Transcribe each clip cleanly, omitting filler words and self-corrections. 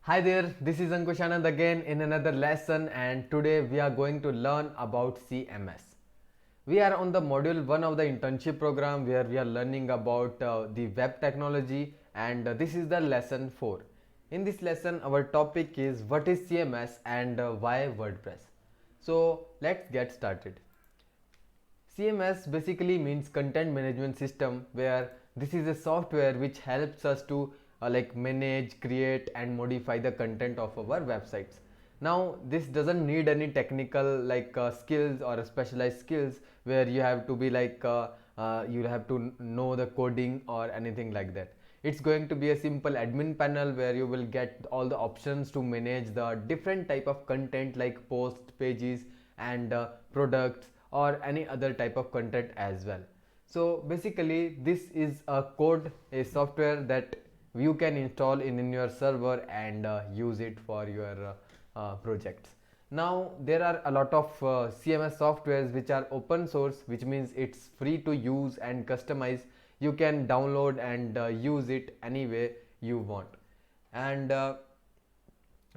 Hi there, this is Ankush Anand again in another lesson, and today we are going to learn about CMS. We are on the module 1 of the internship program where we are learning about the web technology, and this is the lesson 4. In this lesson our topic is what is CMS and why WordPress. So let's get started. CMS basically means content management system, where this is a software which helps us to manage, create and modify the content of our websites. Now this doesn't need any technical skills or specialized skills where you have to be you have to know the coding or anything like that. It's going to be a simple admin panel where you will get all the options to manage the different type of content like post pages and products or any other type of content as well. So basically this is a software that you can install in your server and use it for your projects. Now there are a lot of CMS softwares which are open source, which means it's free to use and customize. You can download and use it any way you want, and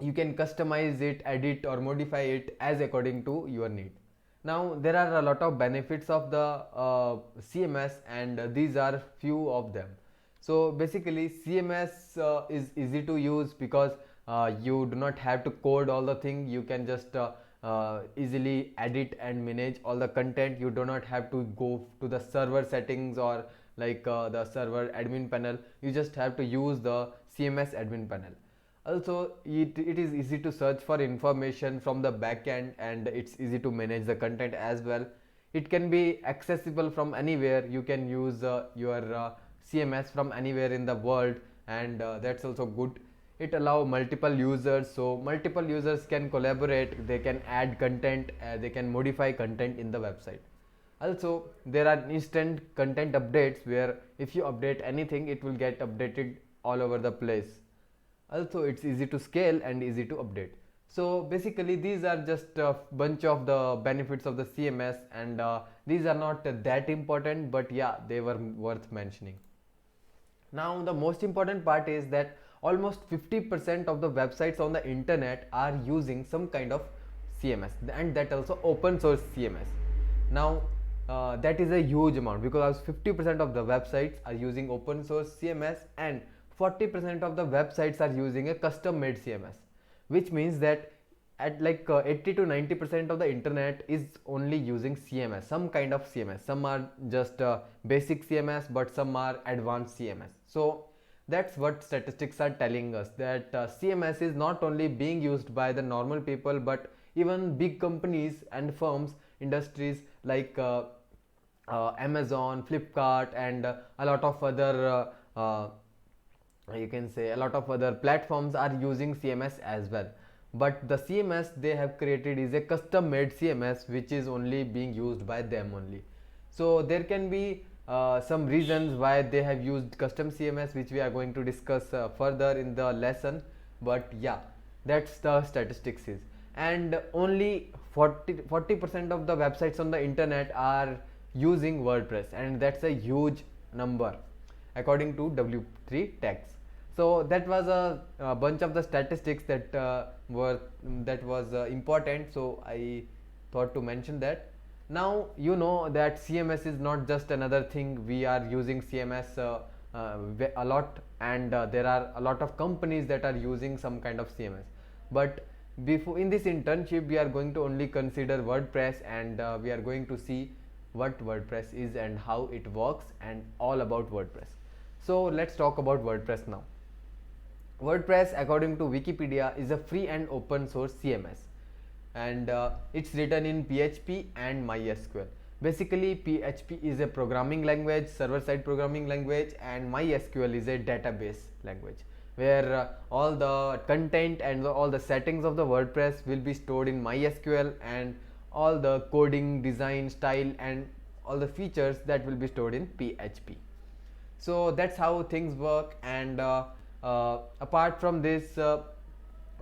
you can customize it, edit or modify it as according to your need. Now there are a lot of benefits of the CMS, and these are few of them. So basically CMS is easy to use because you do not have to code all the thing. You can just easily edit and manage all the content. You do not have to go to the server settings or the server admin panel. You just have to use the CMS admin panel. Also it is easy to search for information from the backend, and it's easy to manage the content as well. It can be accessible from anywhere. You can use your CMS from anywhere in the world, and that's also good. It allow multiple users, so multiple users can collaborate, they can add content, they can modify content in the website. Also there are instant content updates where if you update anything it will get updated all over the place. Also it's easy to scale and easy to update. So basically these are just a bunch of the benefits of the CMS, and these are not that important, but yeah, they were worth mentioning. Now the most important part is that almost 50% of the websites on the internet are using some kind of CMS, and that also open source CMS. Now that is a huge amount, because 50% of the websites are using open source CMS and 40% of the websites are using a custom made CMS, which means that at 80 to 90% of the internet is only using CMS, some kind of CMS. Some are just basic CMS, but some are advanced CMS. So that's what statistics are telling us, that CMS is not only being used by the normal people, but even big companies and firms, industries Amazon, Flipkart and a lot of other you can say a lot of other platforms are using CMS as well. But the CMS they have created is a custom made CMS which is only being used by them only. So there can be some reasons why they have used custom CMS, which we are going to discuss further in the lesson. But yeah, that's the statistics is. And only 40% of the websites on the internet are using WordPress, and that's a huge number according to W3 Techs. So that was a bunch of the statistics that was important, so I thought to mention that. Now you know that CMS is not just another thing. We are using CMS a lot, and there are a lot of companies that are using some kind of CMS. But before, in this internship we are going to only consider WordPress, and we are going to see what WordPress is and how it works and all about WordPress. So let's talk about WordPress now. WordPress, according to Wikipedia, is a free and open source CMS, and it's written in PHP and MySQL. Basically PHP is a programming language, server side programming language, and MySQL is a database language where all the content and all the settings of the WordPress will be stored in MySQL, and all the coding, design, style and all the features that will be stored in PHP. So that's how things work. And apart from this,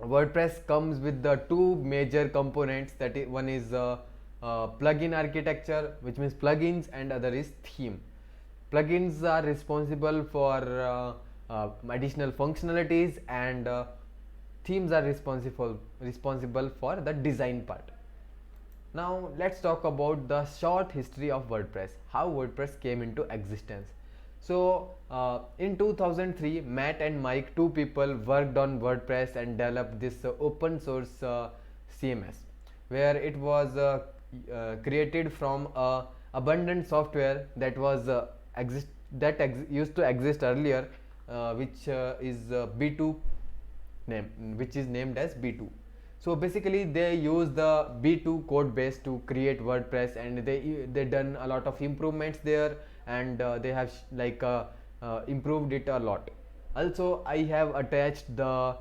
WordPress comes with the two major components, that is, one is plugin architecture, which means plugins, and other is theme. Plugins are responsible for additional functionalities, and themes are responsible for the design part. Now let's talk about the short history of WordPress, how WordPress came into existence. So in 2003, Matt and Mike, two people, worked on WordPress and developed this open source CMS, where it was created from abundant software that was used to exist earlier, which is B2 name, which is named as B2. So basically they use the B2 code base to create WordPress, and they done a lot of improvements there, and they have improved it a lot. Also I have attached the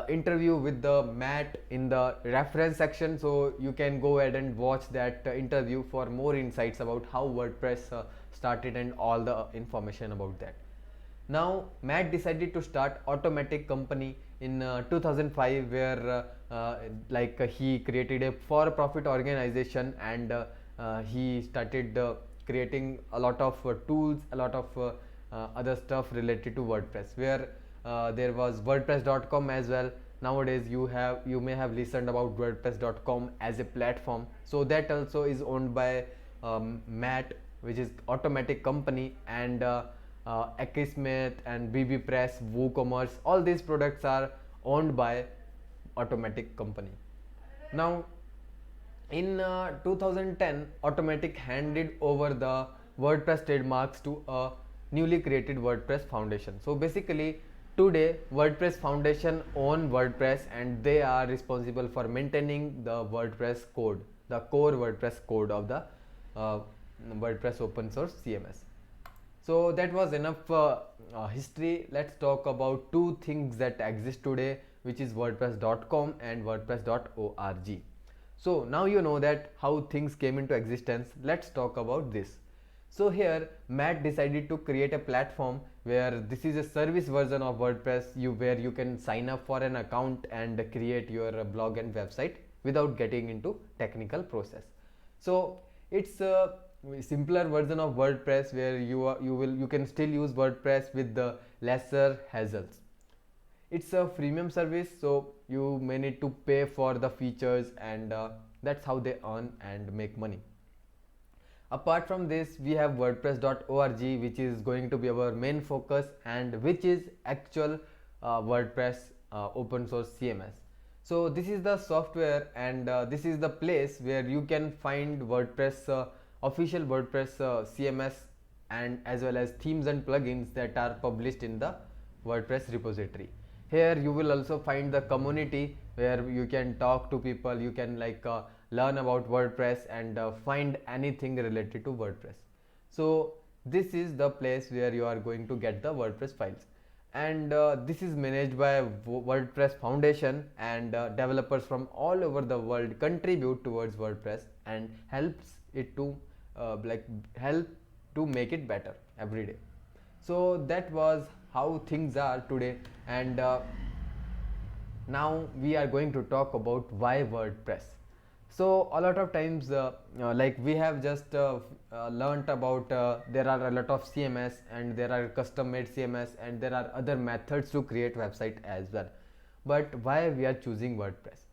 interview with the Matt in the reference section, so you can go ahead and watch that interview for more insights about how WordPress started and all the information about that. Now Matt decided to start Automatic company in 2005, where he created a for-profit organization, and he started creating a lot of tools, a lot of other stuff related to WordPress, where there was WordPress.com as well. Nowadays you may have listened about WordPress.com as a platform, so that also is owned by Matt, which is Automatic company, and Akismet and BB Press, WooCommerce, all these products are owned by Automatic company. Now in 2010, Automatic handed over the WordPress trademarks to a newly created WordPress Foundation. So basically today WordPress Foundation own WordPress, and they are responsible for maintaining the WordPress code, the core WordPress code of the WordPress open source CMS. So that was enough history. Let's talk about two things that exist today, which is WordPress.com and WordPress.org. So now you know that how things came into existence. Let's talk about this. So here Matt decided to create a platform where this is a service version of WordPress, where you can sign up for an account and create your blog and website without getting into technical process. So it's a simpler version of WordPress, where you can still use WordPress with the lesser hassles. It's a freemium service, so you may need to pay for the features, and that's how they earn and make money. Apart from this, we have WordPress.org, which is going to be our main focus, and which is actual WordPress open source CMS. So this is the software, and this is the place where you can find WordPress official WordPress CMS, and as well as themes and plugins that are published in the WordPress repository. Here you will also find the community, where you can talk to people, you can learn about WordPress and find anything related to WordPress. So this is the place where you are going to get the WordPress files, and this is managed by WordPress Foundation, and developers from all over the world contribute towards WordPress and helps it to help to make it better every day. So that was how things are today, and now we are going to talk about why WordPress. So a lot of times we have just learnt about there are a lot of CMS, and there are custom made CMS, and there are other methods to create website as well. But why we are choosing WordPress?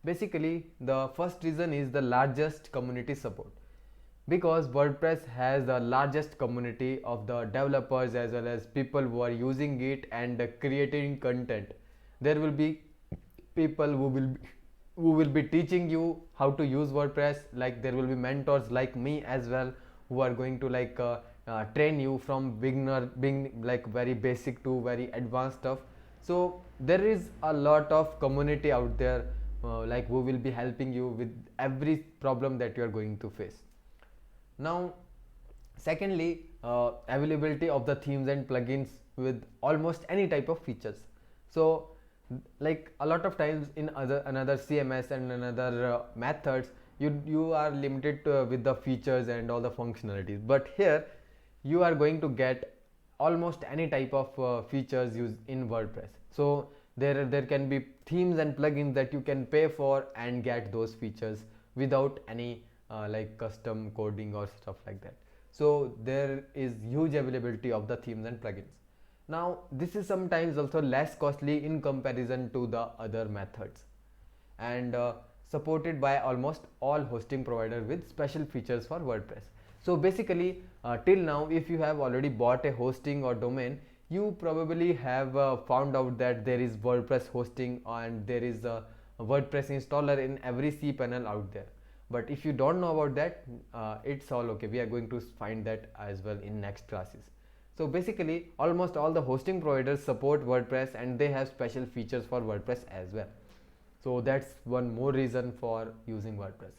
Basically the first reason is the largest community support, because WordPress has the largest community of the developers as well as people who are using it and creating content. There will be people who will be teaching you how to use WordPress, like there will be mentors like me as well, who are going to train you from being very basic to very advanced stuff. So there is a lot of community out there who will be helping you with every problem that you are going to face. Now secondly, availability of the themes and plugins with almost any type of features. So a lot of times in another CMS and another methods, you are limited with the features and all the functionalities, but here you are going to get almost any type of features used in WordPress. So there can be themes and plugins that you can pay for and get those features without any custom coding or stuff like that. So there is huge availability of the themes and plugins. Now this is sometimes also less costly in comparison to the other methods, and supported by almost all hosting providers with special features for WordPress. So basically, till now, if you have already bought a hosting or domain, you probably have found out that there is WordPress hosting and there is a WordPress installer in every cPanel out there. But if you don't know about that, it's all okay. We are going to find that as well in next classes. So basically, almost all the hosting providers support WordPress and they have special features for WordPress as well. So that's one more reason for using WordPress.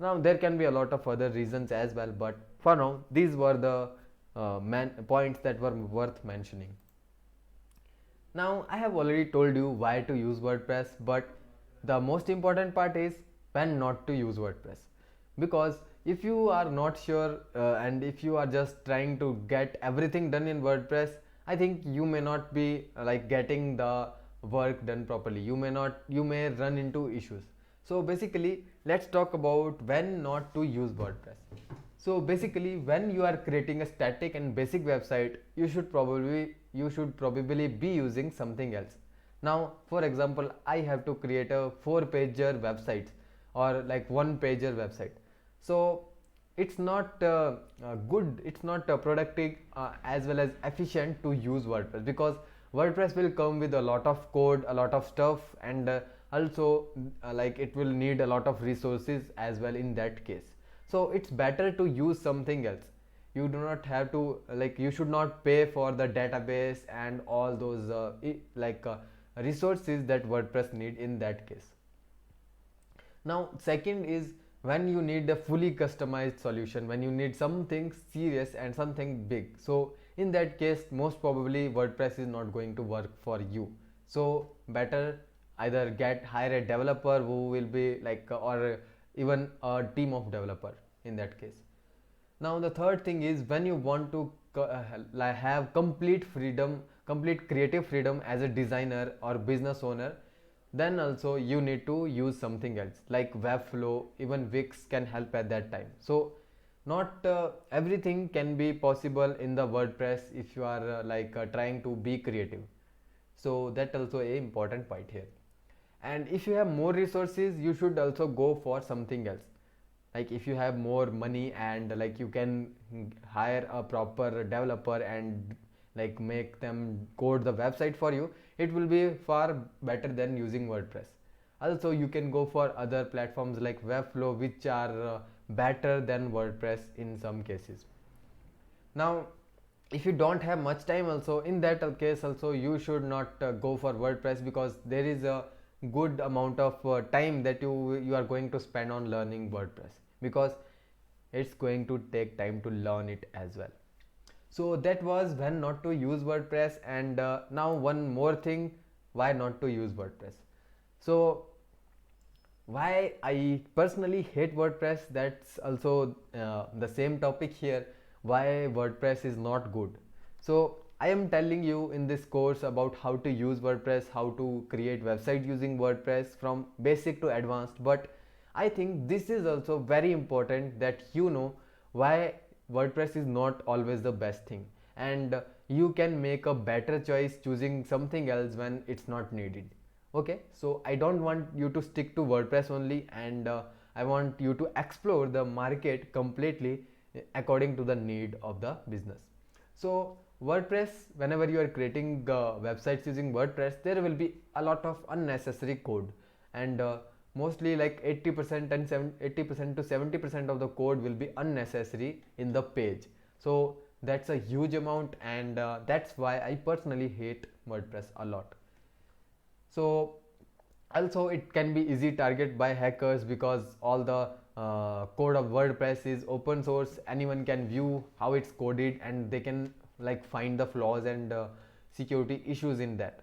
Now there can be a lot of other reasons as well, but for now these were the points that were worth mentioning. Now I have already told you why to use WordPress, but the most important part is when not to use WordPress. Because if you are not sure and if you are just trying to get everything done in WordPress, I think you may not be like getting the work done properly. You may run into issues. So basically, let's talk about when not to use WordPress. So basically, when you are creating a static and basic website, you should probably be using something else. Now, for example, I have to create a 4-pager website or like 1-pager website. So it's not good, it's not productive as well as efficient to use WordPress, because WordPress will come with a lot of code, a lot of stuff, and also like it will need a lot of resources as well in that case. So it's better to use something else. You do not have to like you should not pay for the database and all those resources that WordPress need in that case. Now second is when you need a fully customized solution, when you need something serious and something big. So in that case, most probably WordPress is not going to work for you. So better either hire a developer who will be or even a team of developer in that case. Now the third thing is when you want to have complete freedom, complete creative freedom as a designer or business owner, then also you need to use something else like Webflow. Even Wix can help at that time. So not everything can be possible in the WordPress if you are trying to be creative. So that also a important point here. And if you have more resources, you should also go for something else. Like if you have more money and like you can hire a proper developer and like make them code the website for you, it will be far better than using WordPress. Also you can go for other platforms like Webflow, which are better than WordPress in some cases. Now if you don't have much time, also in that case also you should not go for WordPress, because there is a good amount of time that you are going to spend on learning WordPress, because it's going to take time to learn it as well. So that was when not to use WordPress. And now one more thing, why not to use WordPress. So why I personally hate WordPress, that's also the same topic here, why WordPress is not good. So I am telling you in this course about how to use WordPress, how to create website using WordPress from basic to advanced, but I think this is also very important that you know why WordPress is not always the best thing, and you can make a better choice choosing something else when it's not needed. Okay, so I don't want you to stick to WordPress only, and I want you to explore the market completely according to the need of the business. So WordPress, whenever you are creating websites using WordPress, there will be a lot of unnecessary code, and mostly like 80% and 80% to 70% of the code will be unnecessary in the page. So that's a huge amount, and that's why I personally hate WordPress a lot. So also it can be easy target by hackers, because all the code of WordPress is open source. Anyone can view how it's coded and they can like find the flaws and security issues in that.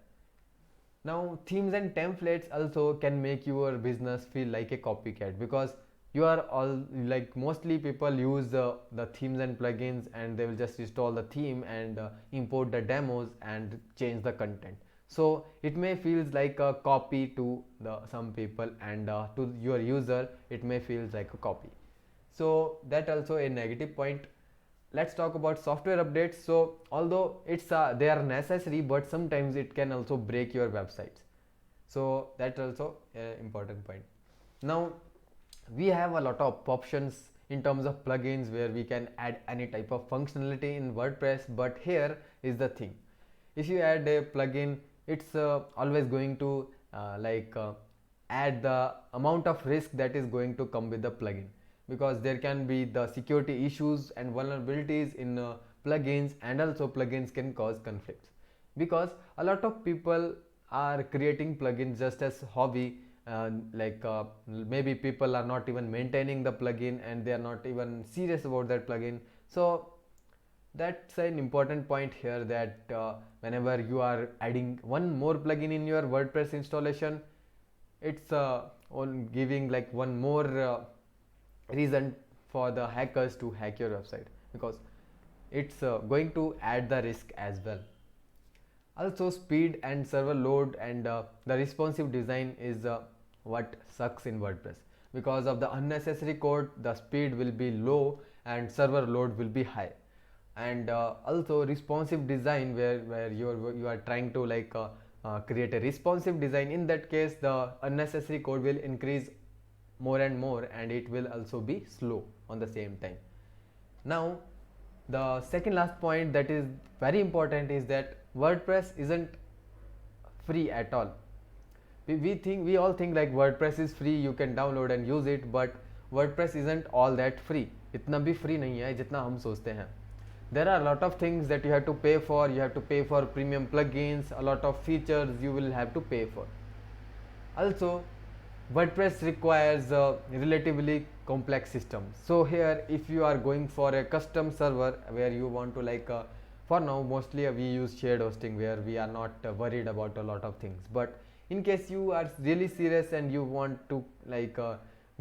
Now themes and templates also can make your business feel like a copycat, because you are all like mostly people use the themes and plugins, and they will just install the theme and import the demos and change the content. So it may feels like a copy to the some people, and to your user it may feels like a copy. So that also a negative point. let's talk about software updates. So although it's they are necessary, but sometimes it can also break your websites. So that's also an important point. Now we have a lot of options in terms of plugins where we can add any type of functionality in WordPress, but here is the thing. If you add a plugin, it's always going to add the amount of risk that is going to come with the plugin, because there can be the security issues and vulnerabilities in plugins, and also plugins can cause conflicts, because a lot of people are creating plugins just as hobby. Maybe people are not even maintaining the plugin and they are not even serious about that plugin. So that's an important point here, that whenever you are adding one more plugin in your WordPress installation, it's on giving like one more reason for the hackers to hack your website, because it's going to add the risk as well. Also, speed and server load and the responsive design is what sucks in WordPress. Because of the unnecessary code, the speed will be low and server load will be high. And also responsive design, where you are trying to create a responsive design. In that case, the unnecessary code will increase more and more, and it will also be slow on the same time. Now the second last point that is very important is that WordPress isn't free at all. We all think like WordPress is free, you can download and use it, but WordPress isn't all that free. इतना भी free नहीं है जितना हम सोचते हैं. There are a lot of things that you have to pay for. You have to pay for premium plugins, a lot of features you will have to pay for. Also, WordPress requires a relatively complex system. So here, if you are going for a custom server where you want to for now mostly we use shared hosting, where we are not worried about a lot of things. But in case you are really serious and you want to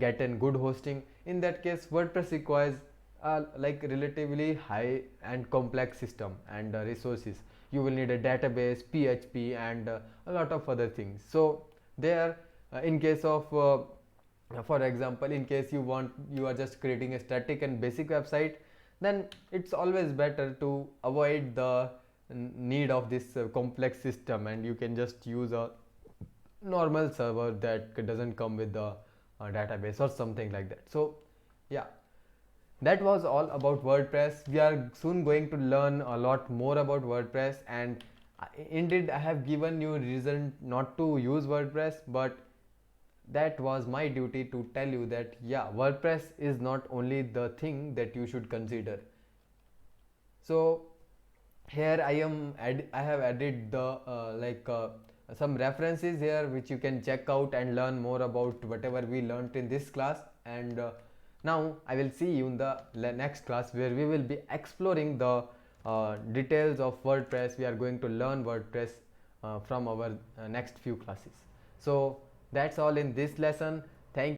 get a good hosting, in that case WordPress requires relatively high and complex system and resources. You will need a database, PHP, and a lot of other things. So there, in case of for example, in case you are just creating a static and basic website, then it's always better to avoid the need of this complex system, and you can just use a normal server that doesn't come with the database or something like that. So yeah, that was all about WordPress. We are soon going to learn a lot more about WordPress, and indeed I have given you reason not to use WordPress, but that was my duty to tell you that yeah, WordPress is not only the thing that you should consider. So here I have added the some references here which you can check out and learn more about whatever we learned in this class. And now I will see you in the next class, where we will be exploring the details of WordPress. We are going to learn WordPress from our next few classes. So that's all in this lesson.